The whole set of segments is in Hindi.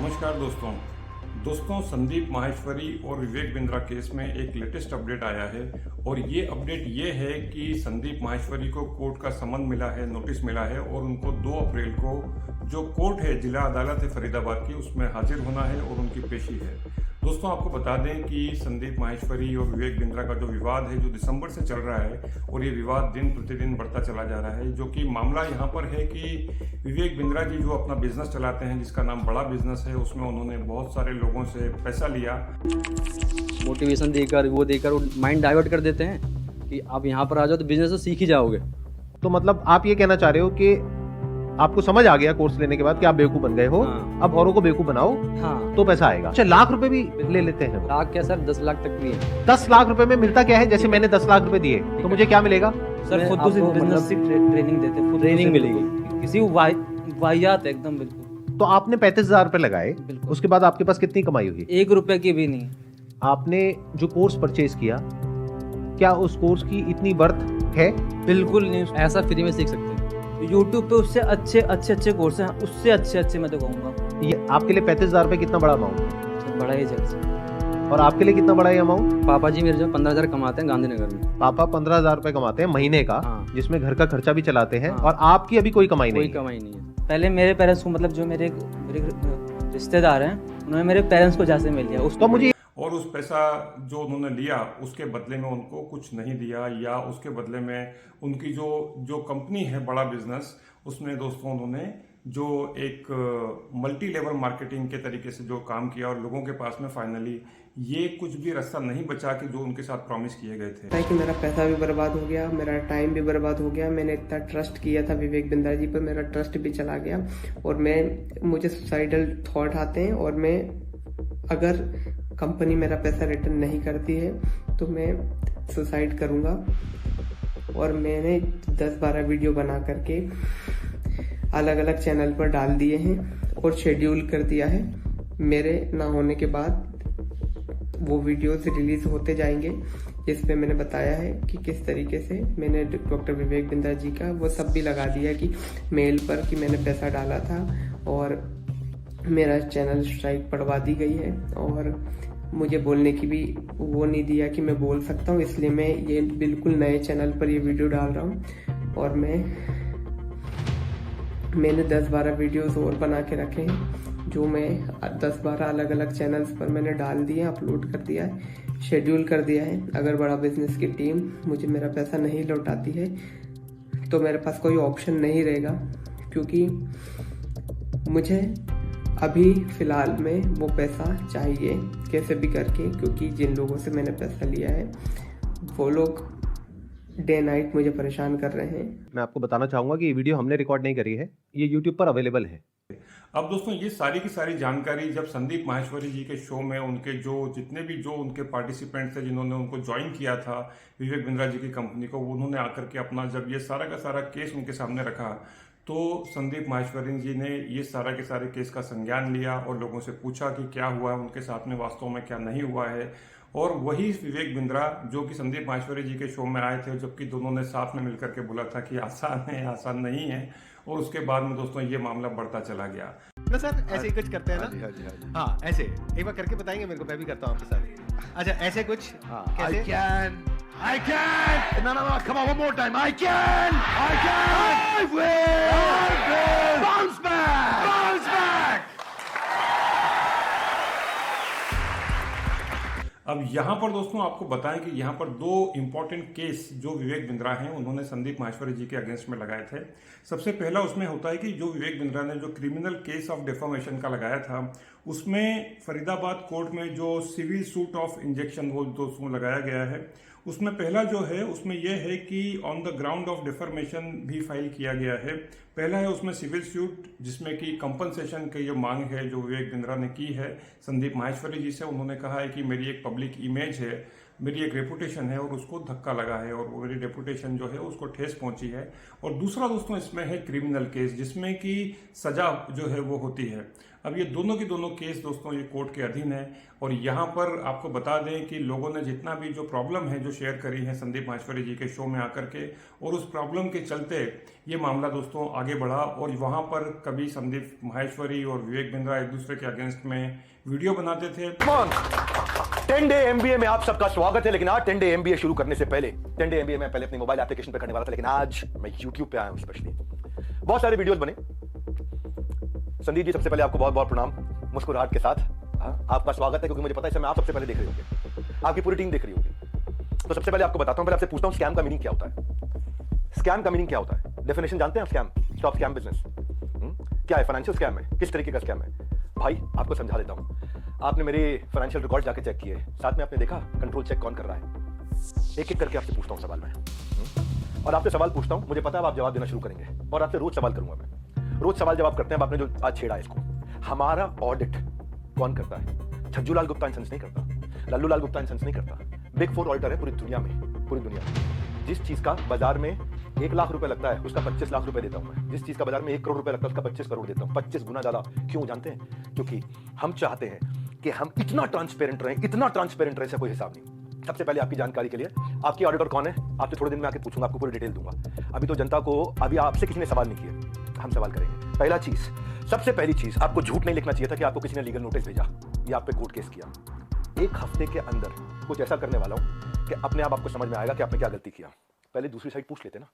नमस्कार दोस्तों संदीप माहेश्वरी और विवेक बिंद्रा केस में एक लेटेस्ट अपडेट आया है और ये अपडेट ये है कि संदीप माहेश्वरी को कोर्ट का समन मिला है, नोटिस मिला है और उनको 2 अप्रैल को जो कोर्ट है, जिला अदालत है फरीदाबाद की, उसमें हाजिर होना है और उनकी पेशी है। दोस्तों आपको बता दें कि संदीप माहेश्वरी और विवेक बिंद्रा का जो विवाद है, जो दिसंबर से चल रहा है और ये विवाद दिन प्रतिदिन बढ़ता चला जा रहा है, जो कि मामला यहाँ पर है कि विवेक बिंद्रा जी जो अपना बिजनेस चलाते हैं, जिसका नाम बड़ा बिजनेस है, उसमें उन्होंने बहुत सारे लोगों से पैसा लिया। मोटिवेशन देकर वो माइंड डाइवर्ट कर देते हैं कि आप यहाँ पर आ जाओ तो बिजनेस तो सीख ही जाओगे। तो मतलब आप ये कहना चाह रहे हो कि आपको समझ आ गया कोर्स लेने के बाद कि आप बेवकूफ बन गए हो। हाँ। अब औरों को बेवकूफ बनाओ तो पैसा आएगा। अच्छा, लाख रुपए भी ले लेते हैं वो? लाख क्या सर, 10 लाख तक भी है। 10 लाख रुपए में मिलता क्या है? जैसे मैंने 10 लाख रुपए दिए तो मुझे क्या मिलेगा? सर खुद से बिजनेस की ट्रेनिंग देते हैं, ट्रेनिंग मिलेगी। किसी वाहियात एकदम बिल्कुल। तो आपने 35,000 रुपए लगाए, उसके बाद आपके पास कितनी कमाई हुई? 1 रुपए की भी नहीं। आपने जो कोर्स परचेज किया, क्या उस कोर्स की इतनी वर्थ है? बिल्कुल नहीं। ऐसा फ्री में सीख सकते हैं। YouTube पे उससे अच्छे कोर्स हैं, उससे अच्छे मैं तो कहूँगा। ये आपके लिए 35,000 रुपए कितना बड़ा अमाउंट है? बड़ा ही जल्द। और आपके लिए कितना बड़ा ये अमाउंट? पापा जी मेरे जो 15,000 कमाते हैं गांधीनगर में। पापा 15,000 रुपए कमाते हैं महीने का। हाँ। जिसमें घर का खर्चा भी चलाते हैं। हाँ। और आपकी अभी कोई कमाई नहीं? कोई कमाई नहीं है। पहले मेरे पेरेंट्स को, मतलब जो मेरे रिश्तेदार हैं, उन्होंने मेरे पेरेंट्स को जैसे मिल लिया तो मुझे और उस पैसा जो उन्होंने लिया उसके बदले में उनको कुछ नहीं दिया, या उसके बदले में उनकी जो कंपनी है बड़ा बिजनेस, उसमें दोस्तों उन्होंने जो एक मल्टी लेवल मार्केटिंग के तरीके से जो काम किया और लोगों के पास में फाइनली ये कुछ भी रास्ता नहीं बचा कि जो उनके साथ प्रॉमिस किए गए थे। कि मेरा पैसा भी बर्बाद हो गया, मेरा टाइम भी बर्बाद हो गया। मैंने इतना ट्रस्ट किया था विवेक बिंद्रा जी पर, मेरा ट्रस्ट भी चला गया और मुझे सुसाइडल थॉट आते हैं और मैं, अगर कंपनी मेरा पैसा रिटर्न नहीं करती है तो मैं सुसाइड करूंगा। और मैंने 10-12 वीडियो बना करके अलग अलग चैनल पर डाल दिए हैं और शेड्यूल कर दिया है। मेरे ना होने के बाद वो वीडियोस रिलीज होते जाएंगे, जिसमें मैंने बताया है कि किस तरीके से मैंने डॉक्टर विवेक बिंद्रा जी का वो सब भी लगा दिया कि मेल पर कि मैंने पैसा डाला था और मेरा चैनल स्ट्राइक पड़वा दी गई है और मुझे बोलने की भी वो नहीं दिया कि मैं बोल सकता हूँ। इसलिए मैं ये बिल्कुल नए चैनल पर ये वीडियो डाल रहा हूँ और मैंने 10-12 वीडियोस और बना के रखे हैं, जो मैं 10-12 अलग अलग चैनल्स पर मैंने डाल दिए, अपलोड कर दिया है, शेड्यूल कर दिया है। अगर बड़ा बिजनेस की टीम मुझे मेरा पैसा नहीं लौटाती है तो मेरे पास कोई ऑप्शन नहीं रहेगा, क्योंकि मुझे अभी फिलहाल में वो पैसा चाहिए कैसे भी करके, क्योंकि जिन लोगों से मैंने पैसा लिया है वो लोग डे नाइट मुझे परेशान कर रहे हैं। मैं आपको बताना चाहूंगा कि ये वीडियो हमने रिकॉर्ड नहीं करी है, ये YouTube पर अवेलेबल है। अब दोस्तों ये सारी की सारी जानकारी जब संदीप माहेश्वरी जी के शो में उनके जो जितने भी जो उनके पार्टिसिपेंट्स थे, जिन्होंने उनको ज्वाइन किया था विवेक बिंद्रा जी की कंपनी को, उन्होंने आकर के अपना जब ये सारा का सारा केस उनके सामने रखा तो संदीप माहेश्वरी जी ने ये सारा के सारे केस का संज्ञान लिया और लोगों से पूछा कि क्या हुआ है उनके साथ में, वास्तव में क्या नहीं हुआ है। और वही विवेक बिंद्रा जो कि संदीप माहेश्वरी जी के शो में आए थे, जबकि दोनों ने साथ में मिलकर के बोला था कि आसान है, आसान नहीं है, और उसके बाद में दोस्तों ये मामला बढ़ता चला गया। ना सर, ऐसे ही कुछ करते हैं ना? हाँ, ऐसे एक बार करके बताएंगे मेरे को, मैं भी करता हूँ आपके साथ। अच्छा, ऐसे कुछ कैसे? I can! No, come on, one more time. I can! I will! Bounce back! Bounce back! अब यहाँ पर दोस्तों आपको बताएं कि यहाँ पर 2 इम्पोर्टेंट केस जो विवेक बिंद्रा हैं उन्होंने संदीप माहेश्वरी जी के अगेंस्ट में लगाए थे। सबसे पहला उसमें होता है कि जो विवेक बिंद्रा ने जो क्रिमिनल केस ऑफ डिफॉर्मेशन का लगाया था, उसमें फरीदाबाद कोर्ट में जो सिविल सूट ऑफ इंजेक्शन वो दोस्तों लगाया गया है, उसमें पहला जो है उसमें यह है कि on the ground of deformation भी फाइल किया गया है। पहला है उसमें सिविल सूट, जिसमें कि कंपनसेशन की जो मांग है जो विवेक बिंद्रा ने की है संदीप माहेश्वरी जी से। उन्होंने कहा है कि मेरी एक पब्लिक इमेज है मेरी एक रेपुटेशन है और उसको धक्का लगा है और वो मेरी रेपुटेशन जो है उसको ठेस पहुंची है। और दूसरा दोस्तों इसमें है क्रिमिनल केस, जिसमें कि सजा जो है वो होती है। अब ये दोनों की दोनों केस दोस्तों ये कोर्ट के अधीन है। और यहाँ पर आपको बता दें कि लोगों ने जितना भी जो प्रॉब्लम है जो शेयर करी है संदीप माहेश्वरी जी के शो में आकर के, और उस प्रॉब्लम के चलते ये मामला दोस्तों आगे बढ़ा। और वहाँ पर कभी संदीप माहेश्वरी और विवेक बिंद्रा एक दूसरे के अगेंस्ट में वीडियो बनाते थे। 10 डे MBA में आप सबका स्वागत है। लेकिन आज 10 डे MBA शुरू करने से पहले 10 डे MBA मैं पहले अपनी मोबाइल एप्लीकेशन पे करने वाला था, लेकिन आज मैं YouTube पे आया हूं। स्पेशली बहुत सारे वीडियोस बने। संदीप जी सबसे पहले आपको बहुत बहुत प्रणाम, मुस्कुराहट के साथ आपका स्वागत है, क्योंकि मुझे पता है समय आप सबसे पहले देख रहे होंगे, आपकी पूरी टीम देख रही होगी। तो सबसे पहले आपको बताता हूं, पहले आपसे पूछता हूं स्कैम का मीनिंग क्या होता है। स्कैम का मीनिंग क्या होता है? डेफिनेशन जानते हैं आप? स्कैम, स्टॉप स्कैम बिजनेस क्या है? फाइनेंशियल स्कैम है? किस तरीके का स्कैम है भाई? आपको समझा देता हूं। आपने मेरे फाइनेंशियल रिकॉर्ड जाके चेक किए, साथ में आपने देखा कंट्रोल चेक कौन कर रहा है। एक एक करके आपसे पूछता हूं सवाल मैं, और आपसे सवाल पूछता हूं, मुझे पता है आप जवाब देना शुरू करेंगे, और आपसे रोज सवाल करूंगा मैं। रोज सवाल जवाब करते हैं। आपने जो आज छेड़ा इसको, हमारा ऑडिट कौन करता है? छज्जू लाल गुप्ता इंसेंस नहीं करता, लल्लू लाल गुप्ता इंसेंस नहीं करता। बिग 4 ऑडिटर है पूरी दुनिया में, पूरी दुनिया में। जिस चीज का बाजार में 1 लाख रुपए लगता है उसका 25 लाख रुपए देता हूं मैं। जिस चीज का बाजार में 1 करोड़ रुपए लगता है उसका 25 करोड़ देता हूं, 25 गुना ज्यादा। क्यों जानते हैं? क्योंकि हम चाहते हैं कि हम इतना ट्रांसपेरेंट रहें, इतना ट्रांसपेरेंट रहे, कोई हिसाब नहीं। सबसे पहले आपकी जानकारी के लिए, आपकी ऑडिटर कौन है आपसे थोड़े दिन में आके पूछूंगा, आपको पूरी डिटेल दूंगा। अभी तो जनता को, अभी आपसे किसी ने सवाल नहीं किए, हम सवाल करेंगे। पहला चीज, सबसे पहली चीज, आपको झूठ नहीं लिखना चाहिए था कि आपको किसी ने लीगल नोटिस भेजा या आप पे कोर्ट केस किया। 1 हफ्ते के अंदर कुछ ऐसा करने वाला हूं कि अपने आप आपको समझ में आएगा कि आपने क्या गलती किया। पहले दूसरी साइड पूछ लेते ना,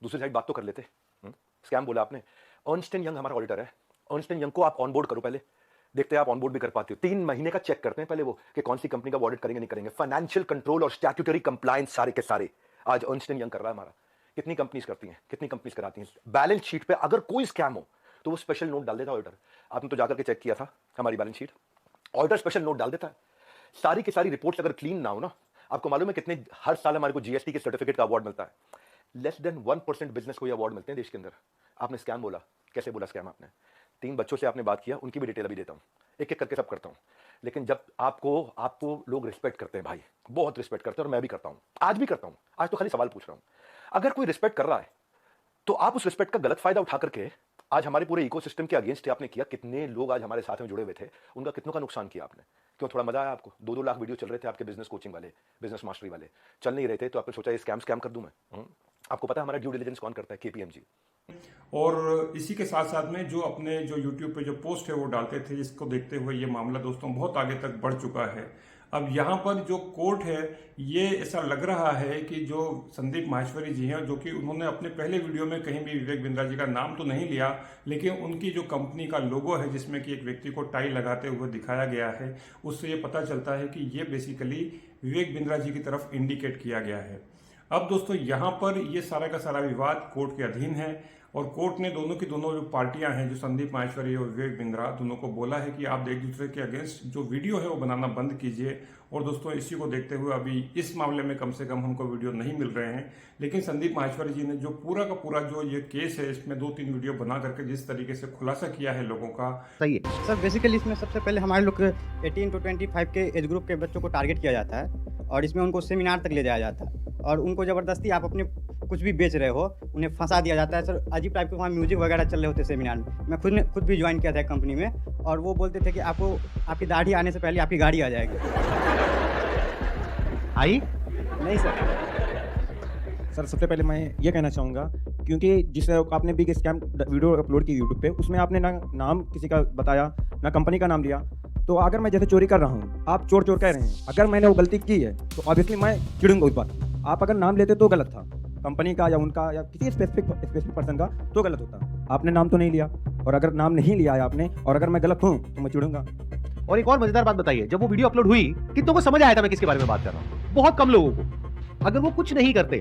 दूसरी साइड बात तो कर लेते। स्कैम बोला आपने। अर्नस्ट एंड यंग हमारा ऑडिटर है। अर्नस्ट एंड यंग को आप ऑनबोर्ड करो, पहले देखते हैं आप ऑनबोर्ड भी कर पाते हो। 3 महीने का चेक करते हैं पहले वो, कि कौन सी कंपनी का ऑडिट करेंगे नहीं करेंगे। फाइनेंशियल कंट्रोल और स्टैट्यूटरी कंप्लायंस सारे के सारे आज अर्नस्ट एंड यंग कर रहा है हमारा। कितनी कंपनीज करती हैं, कितनी कंपनीज कराती हैं। बैलेंस शीट पे अगर कोई स्कैम हो तो वो स्पेशल नोट डाल देता है ऑडिटर। आपने तो जाकर के चेक किया था हमारी balance sheet, auditor special note डाल देता है। सारी की सारी रिपोर्ट्स अगर क्लीन ना हो ना, आपको मालूम है कितने हर साल हमारे को GST के सर्टिफिकेट का अवार्ड मिलता है। लेस देन 1% बिजनेस को ये अवार्ड मिलते हैं देश के अंदर। आपने स्कैम बोला, कैसे बोला स्कैम आपने? 3 बच्चों से आपने बात किया, उनकी भी डिटेल अभी देता हूं, एक एक करके सब करता हूं। लेकिन जब आपको लोग रिस्पेक्ट करते हैं भाई, बहुत रिस्पेक्ट करते हैं, और मैं भी करता हूं, आज भी करता हूं। आज तो खाली सवाल पूछ रहा हूं। अगर कोई रिस्पेक्ट कर रहा है तो आप उस रिस्पेक्ट का गलत फायदा उठा करके आज हमारे पूरे इकोसिस्टम के अगेंस्ट आपने किया। कितने लोग आज हमारे साथ में जुड़े हुए थे, उनका कितनों का नुकसान किया आपने। क्यों? थोड़ा मजा आया आपको? 2-2 लाख वीडियो चल रहे थे आपके बिजनेस कोचिंग वाले, बिजनेस मास्टरी वाले, चल नहीं रहे थे, तो आपने सोचा ये स्कैम कर दूं मैं। आपको पता है हमारा ड्यू डिलिजेंस कौन करता है? KPMG। और इसी के साथ साथ में जो अपने जो YouTube पे जो पोस्ट है वो डालते थे, जिसको देखते हुए ये मामला दोस्तों बहुत आगे तक बढ़ चुका है। अब यहाँ पर जो कोर्ट है, ये ऐसा लग रहा है कि जो संदीप माहेश्वरी जी हैं, जो कि उन्होंने अपने पहले वीडियो में कहीं भी विवेक बिंद्रा जी का नाम तो नहीं लिया, लेकिन उनकी जो कंपनी का लोगो है जिसमें कि एक व्यक्ति को टाई लगाते हुए दिखाया गया है, उससे ये पता चलता है कि ये बेसिकली विवेक बिंद्रा जी की तरफ इंडिकेट किया गया है। अब दोस्तों यहाँ पर ये सारा का सारा विवाद कोर्ट के अधीन है, और कोर्ट ने दोनों की दोनों जो पार्टियां हैं, जो संदीप माहेश्वरी और विवेक बिंद्रा, दोनों को बोला है कि आप एक दूसरे के अगेंस्ट जो वीडियो है वो बनाना बंद कीजिए। और दोस्तों इसी को देखते हुए अभी इस मामले में कम से कम हमको वीडियो नहीं मिल रहे हैं, लेकिन संदीप माहेश्वरी जी ने जो पूरा का पूरा जो ये केस है, इसमें 2-3 वीडियो बना करके जिस तरीके से खुलासा किया है लोगों का, सही है सर। बेसिकली इसमें सबसे पहले हमारे लोग 18 to 25 के एज ग्रुप के बच्चों को टारगेट किया जाता है, और इसमें उनको सेमिनार तक ले जाया जाता है, और उनको ज़बरदस्ती आप अपने कुछ भी बेच रहे हो उन्हें फंसा दिया जाता है। सर अजीब टाइप के वहाँ म्यूजिक वगैरह चल रहे होते सेमिनार में। मैं खुद भी ज्वाइन किया था कंपनी में, और वो बोलते थे कि आपको आपकी दाढ़ी आने से पहले आपकी गाड़ी आ जाएगी। आई नहीं सर, सबसे पहले मैं ये कहना चाहूँगा, क्योंकि जिस आपने बिग स्कैम वीडियो अपलोड की यूट्यूब पे, उसमें आपने ना नाम किसी का बताया, ना कंपनी का नाम लिया। तो अगर मैं जैसे चोरी कर रहा हूँ, आप चोर कह रहे हैं, अगर मैंने वो गलती की है तो ऑब्वियसली मैं चिड़ूंगा उस बात। आप अगर नाम लेते तो गलत था, कंपनी का या उनका या किसी स्पेसिफिक पर्सन का, तो गलत होता। आपने नाम तो नहीं लिया, और अगर नाम नहीं लिया है आपने, और अगर मैं गलत हूँ तो मैं चिड़ूंगा। और एक और मजेदार बात बताइए, जब वो वीडियो अपलोड हुई कितनों को समझ आया था मैं किसके बारे में बात कर रहा हूँ? बहुत कम लोगों को। अगर वो कुछ नहीं करते,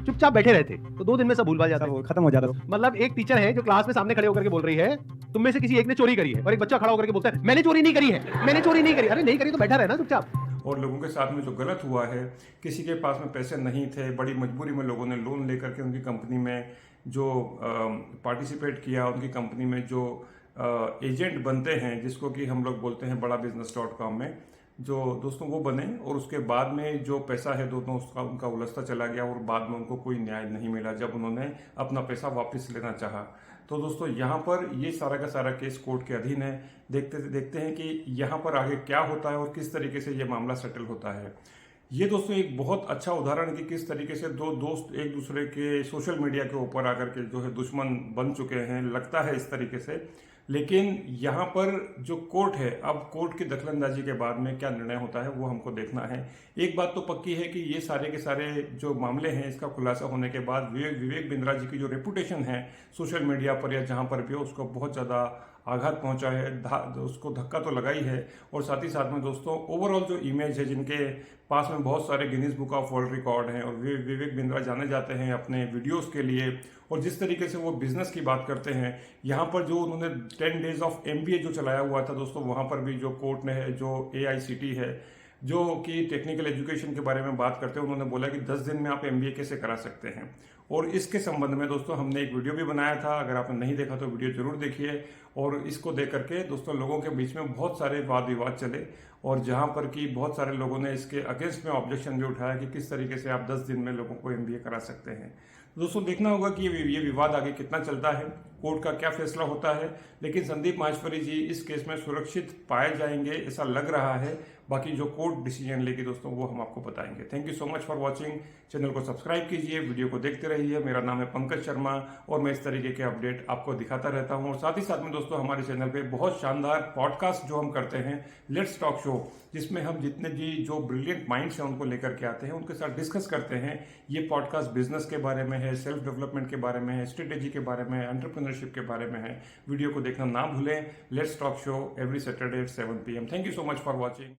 चुपचाप बैठे रहते, तो 2 दिन में सब भूल जाते, खत्म हो जाता। मतलब एक टीचर है जो क्लास में सामने खड़े होकर के बोल रही है तुम में से किसी एक ने चोरी करी है, और एक बच्चा खड़ा होकर के बोलता है मैंने चोरी नहीं करी है, मैंने चोरी नहीं करी। अरे नहीं करी तो बैठा रहना चुपचाप। और लोगों के साथ में जो गलत हुआ है, किसी के पास में पैसे नहीं थे, बड़ी मजबूरी में लोगों ने लोन लेकर के उनकी कंपनी में जो पार्टिसिपेट किया, उनकी कंपनी में जो एजेंट बनते हैं, जिसको कि हम लोग बोलते हैं बड़ा business.com में, जो दोस्तों वो बने और उसके बाद में जो पैसा है दोस्तों उसका उनका उलझता चला गया और बाद में उनको कोई न्याय नहीं मिला जब उन्होंने अपना पैसा वापस लेना चाहा। तो दोस्तों यहाँ पर ये सारा का सारा केस कोर्ट के अधीन है। देखते हैं कि यहाँ पर आगे क्या होता है और किस तरीके से ये मामला सेटल होता है। ये दोस्तों एक बहुत अच्छा उदाहरण है कि किस तरीके से दो दोस्त एक दूसरे के सोशल मीडिया के ऊपर आकर के जो है दुश्मन बन चुके हैं, लगता है इस तरीके से। लेकिन यहाँ पर जो कोर्ट है, अब कोर्ट की दखलंदाजी के बाद में क्या निर्णय होता है वो हमको देखना है। एक बात तो पक्की है कि ये सारे के सारे जो मामले हैं इसका खुलासा होने के बाद विवेक बिंद्रा जी की जो रेपुटेशन है सोशल मीडिया पर या जहाँ पर भी हो उसको बहुत ज़्यादा आघात पहुंचा है, उसको धक्का तो लगा ही है। और साथ ही साथ में दोस्तों ओवरऑल जो इमेज है, जिनके पास में बहुत सारे Guinness book of world record हैं और विवेक बिंद्रा जाने जाते हैं अपने वीडियोस के लिए और जिस तरीके से वो बिजनेस की बात करते हैं, यहाँ पर जो उन्होंने 10 डेज ऑफ MBA जो चलाया हुआ था दोस्तों, वहाँ पर भी जो कोर्ट ने है, जो AICT है जो कि टेक्निकल एजुकेशन के बारे में बात करते हैं, उन्होंने बोला कि 10 दिन में आप MBA कैसे करा सकते हैं। और इसके संबंध में दोस्तों हमने एक वीडियो भी बनाया था, अगर आपने नहीं देखा तो वीडियो जरूर देखिए। और इसको देख करके दोस्तों लोगों के बीच में बहुत सारे वाद विवाद चले और जहां पर कि बहुत सारे लोगों ने इसके अगेंस्ट में ऑब्जेक्शन भी उठाया कि किस तरीके से आप 10 दिन में लोगों को MBA करा सकते हैं। दोस्तों देखना होगा कि ये विवाद आगे कितना चलता है, कोर्ट का क्या फैसला होता है। लेकिन संदीप माहेश्वरी जी इस केस में सुरक्षित पाए जाएंगे ऐसा लग रहा है। बाकी जो कोर्ट डिसीजन लेगी दोस्तों वो हम आपको बताएंगे। Thank you so much for watching. Channel को सब्सक्राइब कीजिए, वीडियो को देखते रहिए। मेरा नाम है पंकज शर्मा और मैं इस तरीके के अपडेट आपको दिखाता रहता हूं। और साथ ही साथ में दोस्तों हमारे चैनल पे बहुत शानदार पॉडकास्ट जो हम करते हैं, लेट्स टॉक शो, जिसमें हम जितने भी जो ब्रिलियंट माइंड्स हैं उनको लेकर के आते हैं, उनके साथ डिस्कस करते हैं। ये पॉडकास्ट बिजनेस के बारे में है, सेल्फ डेवलपमेंट के बारे में है, स्ट्रेटेजी के बारे में है, एंटरप्रेन्योरशिप के बारे में है। वीडियो को देखना ना भूलें। Let's talk show every Saturday at 7 PM। Thank you so much for watching.